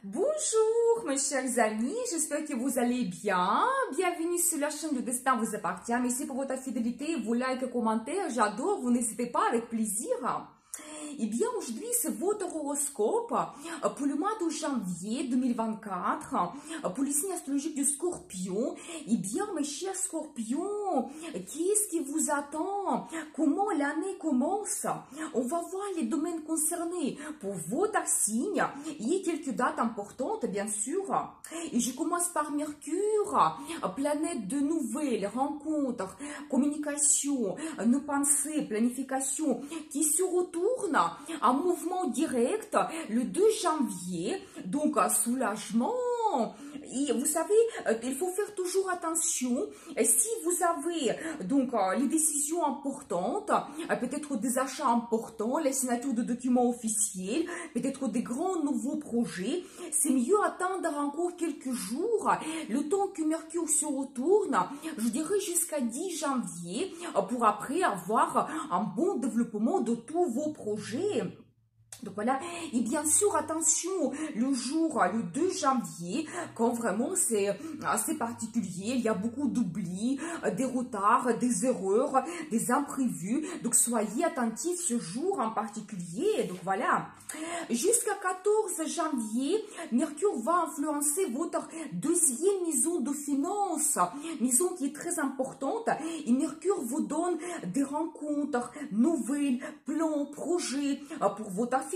Bonjour mes chers amis, j'espère que vous allez bien. Bienvenue sur la chaîne de Destin vous appartient. Merci pour votre fidélité, vos likes, commentaires, j'adore, vous n'hésitez pas, avec plaisir. Eh bien, aujourd'hui, c'est votre horoscope pour le mois de janvier 2024, pour le signe astrologique du Scorpion. Eh bien, mes chers Scorpions, qu'est-ce qui vous attend? Comment l'année commence? On va voir les domaines concernés pour votre signe et quelques dates importantes, bien sûr. Et je commence par Mercure, planète de nouvelles rencontres, communication, nos pensées, planification, qui se retourne en mouvement direct le 2 janvier, donc soulagement. Et vous savez, il faut faire toujours attention si vous avez donc les décisions importantes, peut-être des achats importants, les signatures de documents officiels, peut-être des grands nouveaux projets. C'est mieux attendre encore quelques jours, le temps que Mercure se retourne, je dirais jusqu'à 10 janvier, pour après avoir un bon développement de tous vos projets. Donc voilà, et bien sûr, attention, le jour, le 2 janvier, quand vraiment c'est assez particulier, il y a beaucoup d'oublis, des retards, des erreurs, des imprévus, donc soyez attentifs ce jour en particulier, donc voilà. Jusqu'à 14 janvier, Mercure va influencer votre deuxième maison de finances, maison qui est très importante, et Mercure vous donne des rencontres, nouvelles, plans, projets pour votre futur.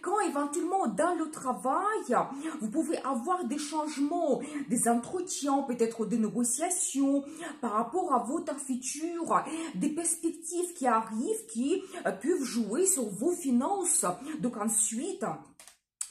Quand éventuellement dans le travail, vous pouvez avoir des changements, des entretiens, peut-être des négociations par rapport à votre futur, des perspectives qui arrivent qui peuvent jouer sur vos finances. Donc ensuite,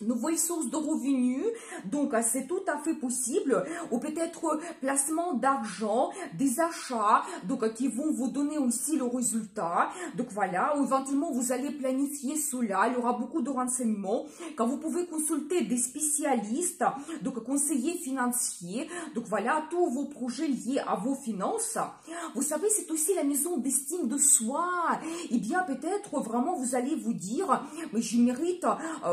nouvelles sources de revenus, donc c'est tout à fait possible, ou peut-être placement d'argent, des achats, donc qui vont vous donner aussi le résultat, donc voilà, ou éventuellement vous allez planifier cela, il y aura beaucoup de renseignements, quand vous pouvez consulter des spécialistes, donc conseillers financiers, donc voilà, tous vos projets liés à vos finances. Vous savez, c'est aussi la maison d'estime de soi, et bien peut-être vraiment vous allez vous dire, mais je mérite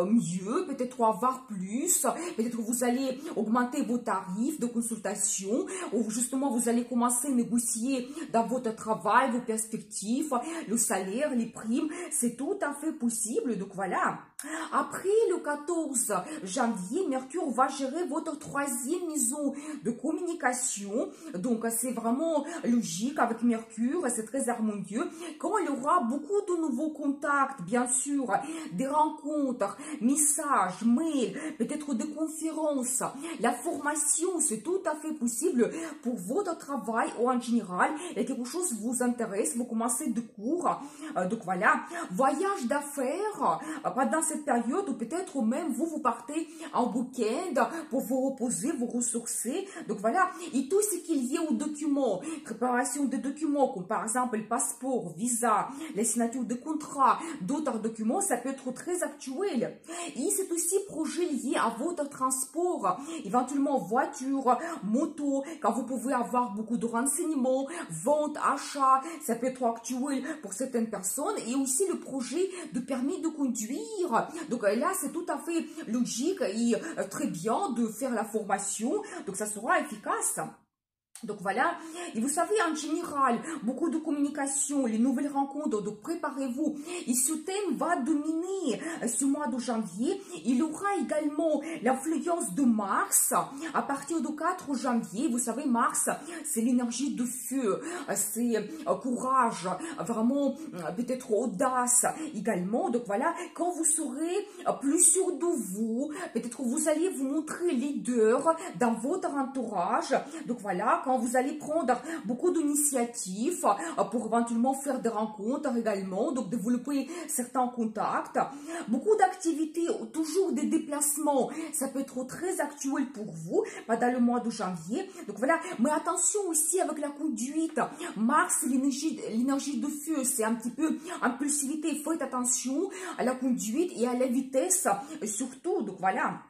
mieux, peut-être avoir plus, peut-être vous allez augmenter vos tarifs de consultation, ou justement vous allez commencer à négocier dans votre travail, vos perspectives, le salaire, les primes, c'est tout à fait possible, donc voilà. Après le 14 janvier, Mercure va gérer votre troisième maison de communication, donc c'est vraiment logique avec Mercure, c'est très harmonieux, quand il y aura beaucoup de nouveaux contacts, bien sûr, des rencontres, messages, mails, peut-être des conférences, la formation, c'est tout à fait possible pour votre travail ou en général, et quelque chose vous intéresse, vous commencez de cours, donc voilà, voyage d'affaires pendant cette période, ou peut-être même vous partez en week-end pour vous reposer, vous ressourcer, donc voilà, et tout ce qui est lié aux documents, préparation des documents, comme par exemple le passeport, visa, les signatures de contrats, d'autres documents, ça peut être très actuel. Et c'est aussi projet lié à votre transport, éventuellement voiture, moto, quand vous pouvez avoir beaucoup de renseignements, vente, achat, ça peut être actuel pour certaines personnes, et aussi le projet de permis de conduire. Donc là, c'est tout à fait logique et très bien de faire la formation, donc ça sera efficace. Donc voilà, et vous savez, en général, beaucoup de communication, les nouvelles rencontres, donc préparez-vous. Et ce thème va dominer ce mois de janvier. Il y aura également l'influence de Mars à partir du 4 janvier. Vous savez, Mars, c'est l'énergie de feu, c'est courage, vraiment peut-être audace également. Donc voilà, quand vous serez plus sûr de vous, peut-être vous allez vous montrer leader dans votre entourage. Donc voilà, quand vous allez prendre beaucoup d'initiatives pour éventuellement faire des rencontres également, donc développer certains contacts, beaucoup d'activités, toujours des déplacements, ça peut être très actuel pour vous pendant le mois de janvier, donc voilà, mais attention aussi avec la conduite, Mars, l'énergie de feu, c'est un petit peu impulsivité, il faut être attention à la conduite et à la vitesse surtout, donc voilà.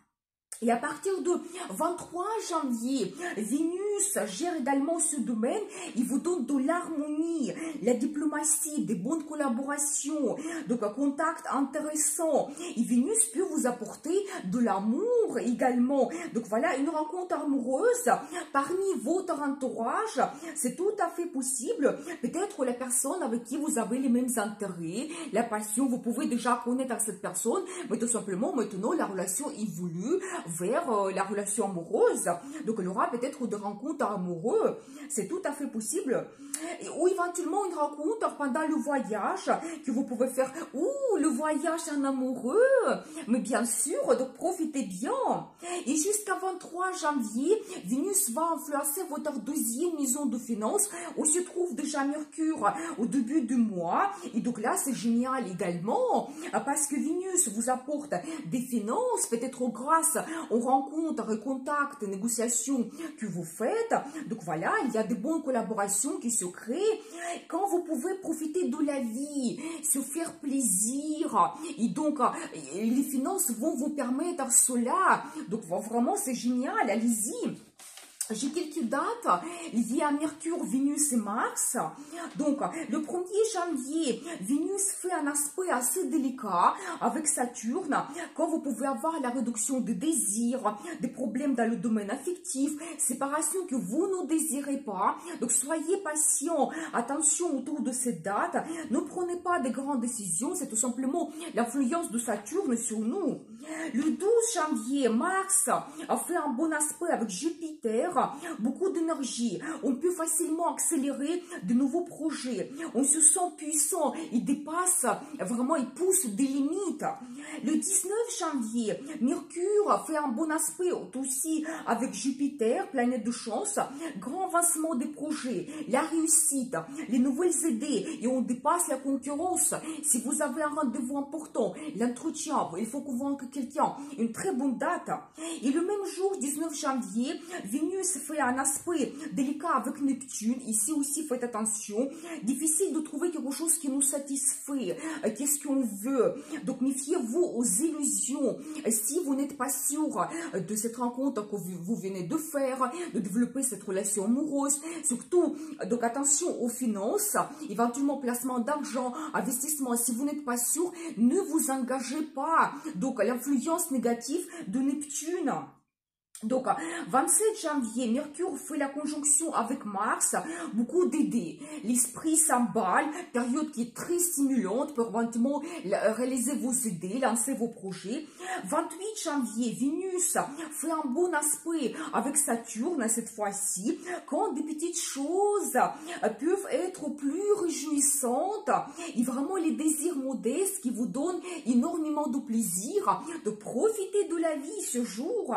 Et à partir de 23 janvier, Vénus gère également ce domaine. Il vous donne de l'harmonie, la diplomatie, des bonnes collaborations, donc un contact intéressant. Et Vénus peut vous apporter de l'amour également. Donc voilà, une rencontre amoureuse parmi votre entourage, c'est tout à fait possible. Peut-être la personne avec qui vous avez les mêmes intérêts, la passion, vous pouvez déjà connaître cette personne, mais tout simplement maintenant la relation évolue vers la relation amoureuse. Donc il y aura peut-être des rencontres amoureuses, c'est tout à fait possible. Ou éventuellement une rencontre pendant le voyage que vous pouvez faire. Ouh, le voyage en amoureux, mais bien sûr, donc profitez bien. Et jusqu'à 23 janvier, Vénus va influencer votre deuxième maison de finances où se trouve déjà Mercure au début du mois. Et donc là, c'est génial également parce que Vénus vous apporte des finances, peut-être grâce aux rencontres, aux contacts, négociations que vous faites. Donc voilà, il y a de bonnes collaborations qui se créent. Quand vous pouvez profiter de la vie, se faire plaisir, et donc les finances vont vous permettre cela. Donc vraiment, c'est génial, allez-y. J'ai quelques dates liées à Mercure, Vénus et Mars. Donc, le 1er janvier, Vénus fait un aspect assez délicat avec Saturne, quand vous pouvez avoir la réduction de désirs, des problèmes dans le domaine affectif, séparation que vous ne désirez pas. Donc, soyez patient, attention autour de cette date. Ne prenez pas de grandes décisions, c'est tout simplement l'influence de Saturne sur nous. Le 12 janvier, Mars a fait un bon aspect avec Jupiter. Beaucoup d'énergie, on peut facilement accélérer de nouveaux projets, on se sent puissant, il dépasse, vraiment il pousse des limites. Le 19 janvier, Mercure fait un bon aspect aussi avec Jupiter, planète de chance, grand avancement des projets, la réussite, les nouvelles idées et on dépasse la concurrence. Si vous avez un rendez-vous important, l'entretien, il faut convaincre quelqu'un, une très bonne date. Et le même jour, 19 janvier, Vénus fait un aspect délicat avec Neptune. Ici aussi, faites attention. Difficile de trouver quelque chose qui nous satisfait. Qu'est-ce qu'on veut? Donc, méfiez-vous aux illusions. Si vous n'êtes pas sûr de cette rencontre que vous venez de faire, de développer cette relation amoureuse, surtout, donc attention aux finances, éventuellement placement d'argent, investissement. Si vous n'êtes pas sûr, ne vous engagez pas. Donc, l'influence négative de Neptune. Donc, 27 janvier, Mercure fait la conjonction avec Mars, beaucoup d'idées. L'esprit s'emballe, période qui est très stimulante pour éventuellement réaliser vos idées, lancer vos projets. 28 janvier, Vénus fait un bon aspect avec Saturne cette fois-ci, quand des petites choses peuvent être plus réjouissantes et vraiment les désirs modestes qui vous donnent énormément de plaisir, de profiter de la vie ce jour.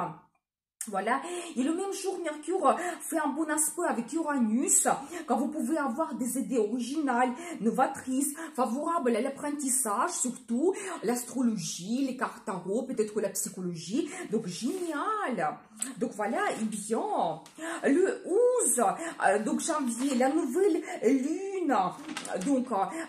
Voilà, et le même jour, Mercure fait un bon aspect avec Uranus, quand vous pouvez avoir des idées originales, novatrices, favorables à l'apprentissage, surtout l'astrologie, les cartes tarot, peut-être la psychologie, donc génial. Donc voilà, et bien, le 11 donc janvier, la nouvelle lune, donc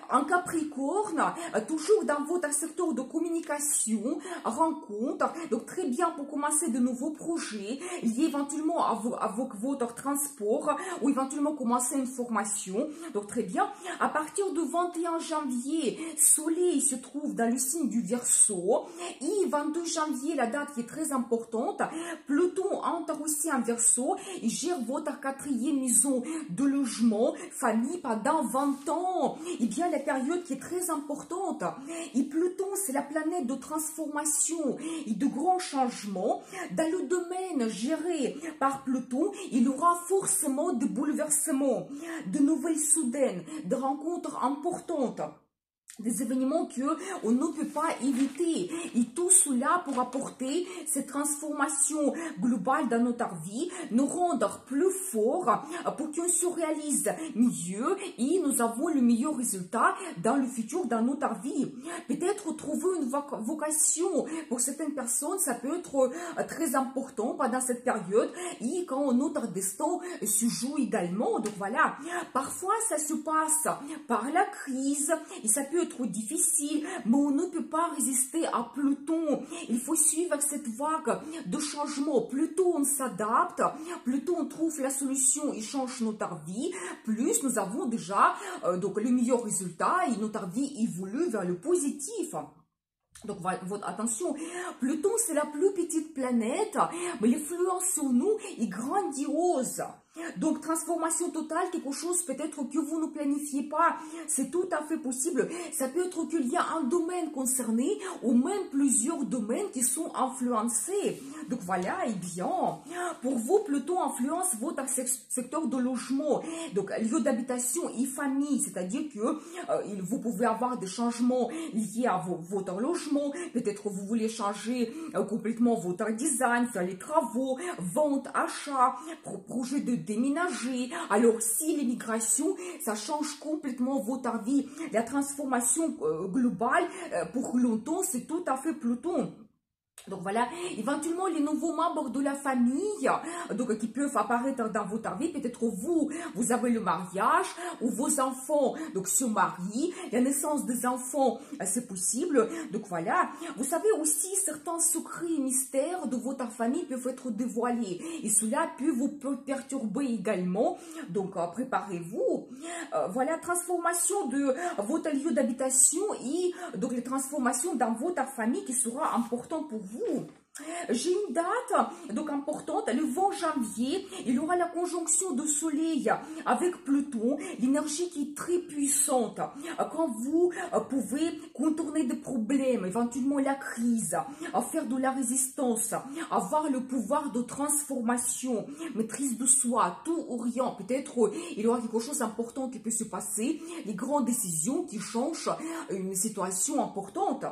en Capricorne, toujours dans votre secteur de communication, rencontre, donc très bien pour commencer de nouveaux projets, liés éventuellement avec votre transport, ou éventuellement commencer une formation, donc très bien. À partir du 21 janvier, Soleil se trouve dans le signe du Verseau, et 22 janvier, la date qui est très importante, Pluton entre aussi en Verseau, et gère votre 4e maison de logement, famille pendant 20 ans, et bien la période qui est très importante. Et Pluton, c'est la planète de transformation et de grands changements. Dans le domaine géré par Pluton, il y aura forcément des bouleversements, de nouvelles soudaines, de rencontres importantes. Des événements qu'on ne peut pas éviter. Et tout cela pour apporter cette transformation globale dans notre vie, nous rendre plus forts pour qu'on se réalise mieux et nous avons le meilleur résultat dans le futur, dans notre vie. Peut-être trouver une vocation pour certaines personnes, ça peut être très important pendant cette période et quand notre destin se joue également. Donc voilà, parfois ça se passe par la crise et ça peut être difficile, mais on ne peut pas résister à Pluton. Il faut suivre cette vague de changement. Plus tôt on s'adapte, plus tôt on trouve la solution et change notre vie, plus nous avons déjà donc le meilleur résultat et notre vie évolue vers le positif. Donc, attention, Pluton, c'est la plus petite planète, mais l'influence sur nous est grandiose. Donc, transformation totale, quelque chose peut-être que vous ne planifiez pas, c'est tout à fait possible. Ça peut être qu'il y a un domaine concerné ou même plusieurs domaines qui sont influencés. Donc, voilà, et bien, pour vous, Pluton influence votre secteur de logement, donc lieu d'habitation et famille, c'est-à-dire que vous pouvez avoir des changements liés à votre logement. Peut-être vous voulez changer complètement votre design, faire les travaux, vente, achat, projet de déménager. Alors, si l'immigration, ça change complètement votre vie, la transformation globale, pour longtemps, c'est tout à fait Pluton. Donc voilà, éventuellement les nouveaux membres de la famille, donc qui peuvent apparaître dans votre vie, peut-être vous avez le mariage, ou vos enfants, donc se marient, la naissance des enfants, c'est possible. Donc voilà, vous savez aussi certains secrets et mystères de votre famille peuvent être dévoilés, et cela peut vous perturber également, donc préparez-vous. Voilà, transformation de votre lieu d'habitation et donc les transformations dans votre famille qui sera important pour vous. J'ai une date donc importante, le 20 janvier, il y aura la conjonction de Soleil avec Pluton, l'énergie qui est très puissante. Quand vous pouvez contourner des problèmes, éventuellement la crise, faire de la résistance, avoir le pouvoir de transformation, maîtrise de soi, tout ou rien. Peut-être il y aura quelque chose d'important qui peut se passer, les grandes décisions qui changent une situation importante.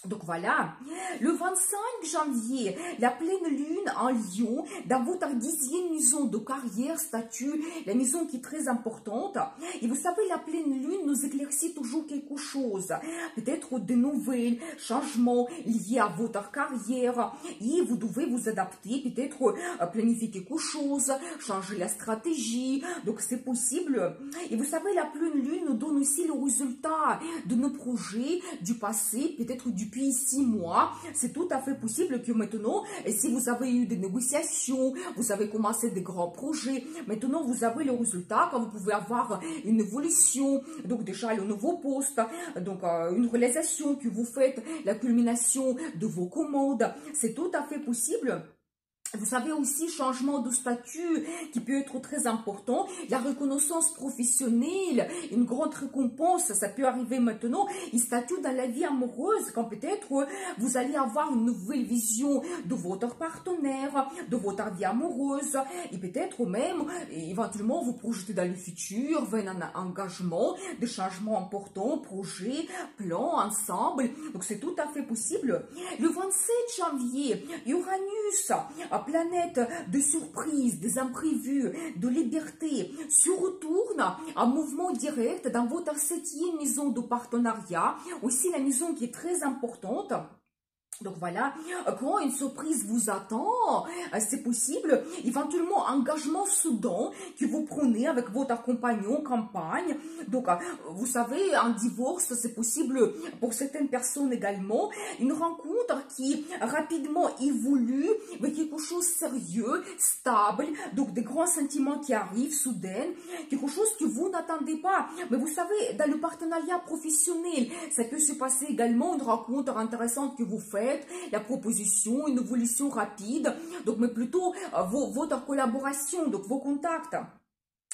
Donc voilà, le 25 janvier, la pleine lune en Lion, dans votre 10e maison de carrière, statut, la maison qui est très importante. Et vous savez, la pleine lune nous éclaircit toujours quelque chose. Peut-être de nouvelles changements liés à votre carrière. Et vous devez vous adapter, peut-être planifier quelque chose, changer la stratégie. Donc c'est possible. Et vous savez, la pleine lune nous donne aussi le résultat de nos projets du passé, peut-être depuis 6 mois, c'est tout à fait possible que maintenant, et si vous avez eu des négociations, vous avez commencé des grands projets, maintenant vous avez le résultat, quand vous pouvez avoir une évolution, donc déjà le nouveau poste, donc une réalisation que vous faites, la culmination de vos commandes, c'est tout à fait possible. Vous savez aussi, changement de statut qui peut être très important, la reconnaissance professionnelle, une grande récompense, ça peut arriver maintenant, et statut dans la vie amoureuse, quand peut-être vous allez avoir une nouvelle vision de votre partenaire, de votre vie amoureuse, et peut-être même, éventuellement, vous projetez dans le futur, vers un engagement, des changements importants, projets, plans, ensemble, donc c'est tout à fait possible. Le 27 janvier, Uranus, planète de surprise, des imprévus, de liberté, se retourne en mouvement direct dans votre 7e maison de partenariat, aussi la maison qui est très importante. Donc voilà, quand une surprise vous attend, c'est possible, éventuellement engagement soudain que vous prenez avec votre compagnon, campagne. Donc vous savez, un divorce, c'est possible pour certaines personnes également. Une rencontre qui rapidement évolue avec quelque chose de sérieux, stable, donc des grands sentiments qui arrivent soudain, quelque chose que vous n'attendez pas. Mais vous savez, dans le partenariat professionnel, ça peut se passer également une rencontre intéressante que vous faites, la proposition, une évolution rapide, donc mais plutôt votre collaboration, donc vos contacts.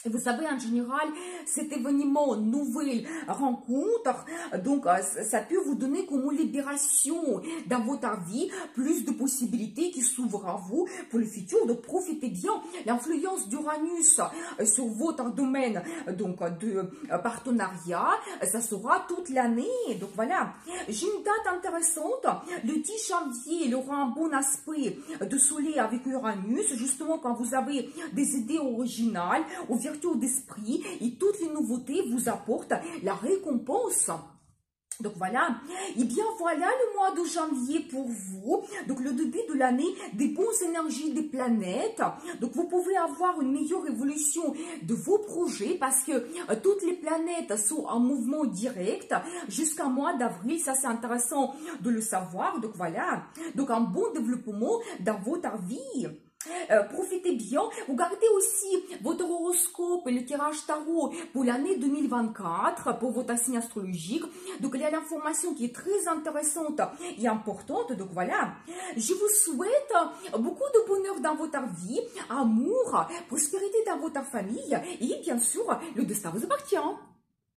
Et vous savez, en général, cet événement, nouvelle rencontre, donc ça peut vous donner comme une libération dans votre vie, plus de possibilités qui s'ouvrent à vous pour le futur. Donc profitez bien. L'influence d'Uranus sur votre domaine donc de partenariat, ça sera toute l'année. Donc voilà, j'ai une date intéressante. Le 10 janvier, il y aura un bon aspect de Soleil avec Uranus, justement quand vous avez des idées originales, d'esprit, et toutes les nouveautés vous apportent la récompense. Donc voilà, et bien voilà le mois de janvier pour vous, donc le début de l'année, des bonnes énergies des planètes, donc vous pouvez avoir une meilleure évolution de vos projets parce que toutes les planètes sont en mouvement direct jusqu'à mois d'avril, ça c'est intéressant de le savoir, donc voilà, donc un bon développement dans votre vie. Profitez bien. Regardez aussi votre horoscope et le tirage tarot pour l'année 2024, pour votre signe astrologique. Donc, il y a l'information qui est très intéressante et importante. Donc, voilà. Je vous souhaite beaucoup de bonheur dans votre vie, amour, prospérité dans votre famille et bien sûr, le destin vous appartient.